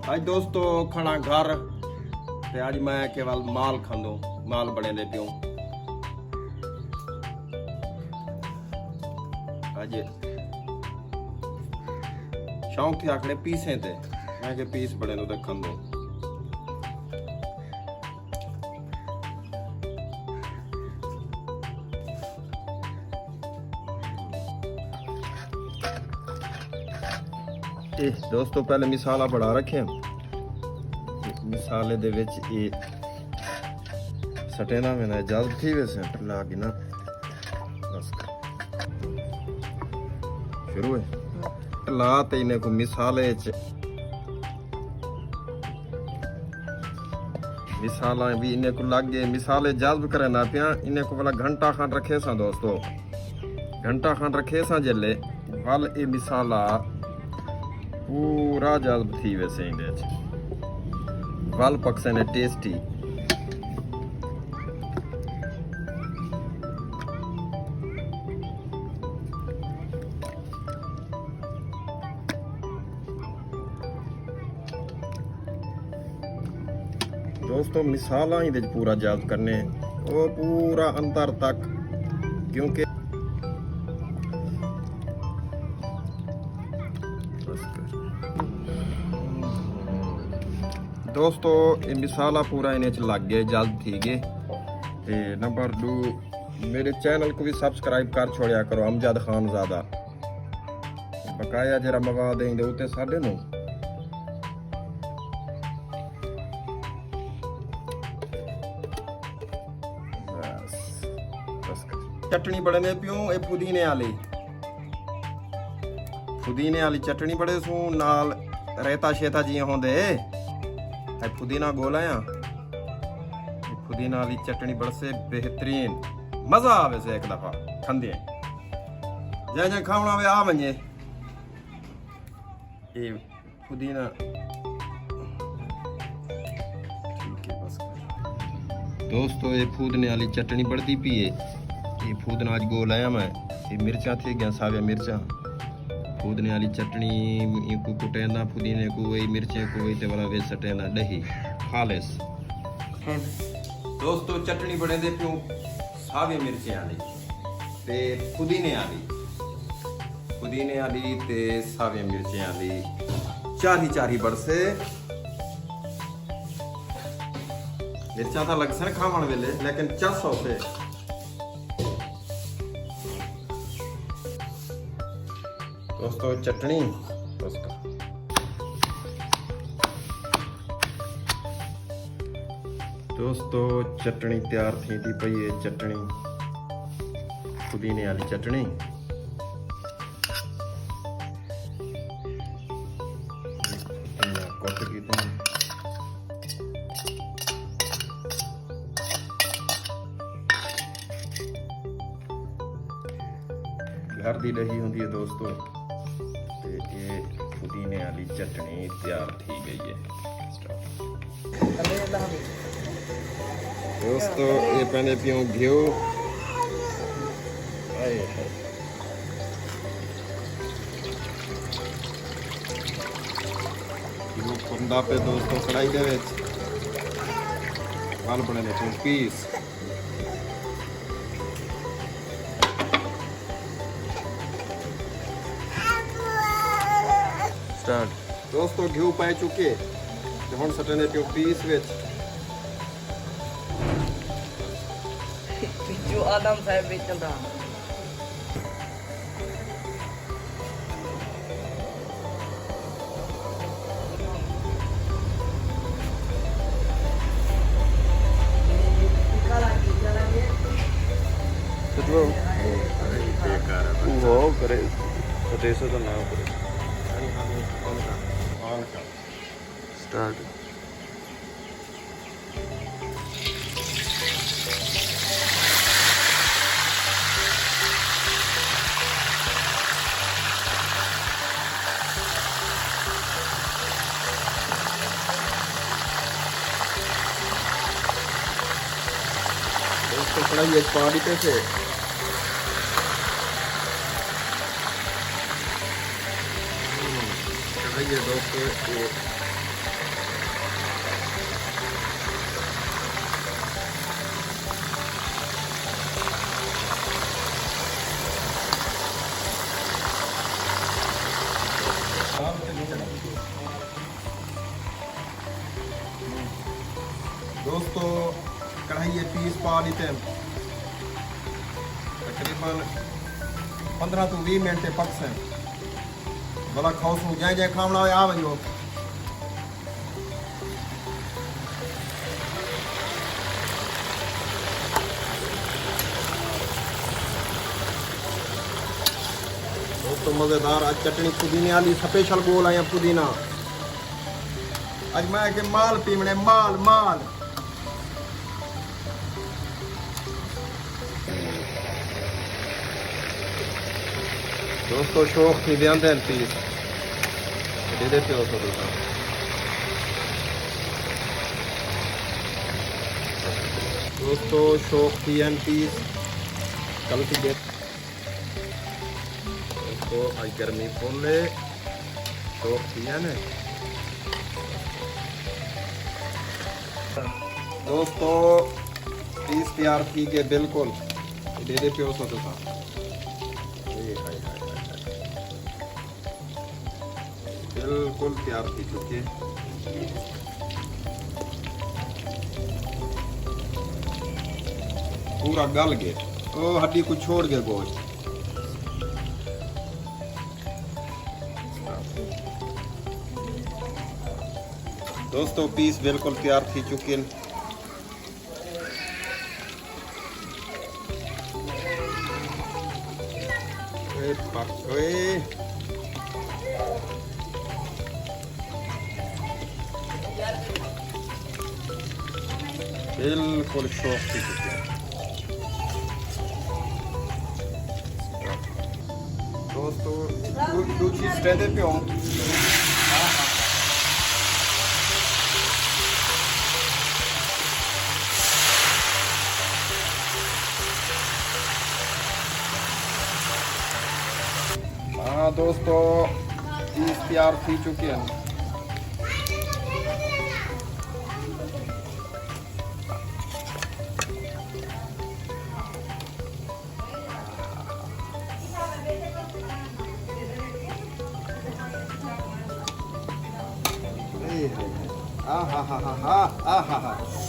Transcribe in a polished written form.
आज दोस्तों खाना घर ते आज मैं केवल माल खांदो माल बने दे पियो। आज शौक थे आखड़े पीसे थे मैं के पीस बने तो खांदो। दोस्तों पहले मिसाला बड़ा रखे मिसाले दे विच ये सटे ना मैंने इजाजत थी वैसे ला के ना बस शुरू है ला ते इन्हें को मिसाले च मिसाला भी इन्हें को लग गए मिसाले जज्ब करे ना पिया इन्हें को वाला घंटा खान रखे सा दोस्तों घंटा खान रखे सा जले वल ये मिसाला पूरा जज्ब थी वैसे वल पकसे ने टेस्टी दोस्तों मिसाला ही पूरा जज्ब करने वो पूरा अंदर तक क्योंकि दोस्तों ये मिसाला पूरा इन्हें लग गया जल्द थी गए ते नंबर 2 मेरे चैनल को भी सब्सक्राइब कर छोड़िया करो अमजद खान ज़्यादा बकाया जरा मवाद देंगे उते साढ़े नो चटनी बड़े पियो ये पुदीने वाली चटनी बड़े सू नाल रेता शेता जी होंदे पुदीना गोलाया पुदीना वाली चटनी बड़से बेहतरीन मजा आवे से एक दफा खंदे जै खावना वे आ वने ये पुदीना दोस्तों ये फूदने वाली चटनी बढ़ती पी है ये फूदना आज गोलाया मैं ये मिर्चा थी गया साविया मिर्चा फूदने वाली चटनी को कुटेना पुदीने को वही मिर्चे को वही ते वाला वे सटेना दही खालिस दोस्तों चटनी बने दे पियो सावे मिर्चे वाली ते पुदीने वाली ते सावे मिर्चे वाली चारी बरसे मिर्चा तो लग सन खावन वेले लेकिन चस होते दोस्तों चटनी दोस्तों चटनी तैयार थी पई है चटनी पुदीने वाली चटनी घर दी दही होंदी है दोस्तों ये पुदीने वाली चटनी तैयार थी गई है दोस्तों ये पहले पियो घियो कुंडा पे दोस्तों कढ़ाई दे वाल बने ने पीस दोस्तों घी पाए चुके हम सटने पियो पीस विच जो आदम साहब बेचंदा वो करे सटेसो तो ना करे स्टार्ट दोस्तों कढ़ाई पा दी से है दोस्तों ये पीस पा लीते हैं तकरीबन 15 तो 20 मिनट पक से भला खाओ सू जै जै खावना हो आ वजो तो मजेदार आज चटनी पुदीने वाली स्पेशल गोल आया पुदीना आज मैं के माल पीवने माल माल दोस्तों शौक थी ध्यान दें पीस दे देते हो तो दोस्तों शौक थी एन पीस कल की देख तो आज गर्मी फुले शौक थी है ने दोस्तों पीस तैयार थी के बिल्कुल दे दे प्यो सो तो बिल्कुल तैयार थी चुके पूरा गल गए ओ हड्डी को छोड़ गए गोश्त दोस्तों पीस बिल्कुल तैयार थी चुके बिल्कुल शौक थी चुके दोस्तों दो चीज दे दे पे हाँ दोस्तों चीज तैयार थी चुके हैं हा हा हा हा हा हा हा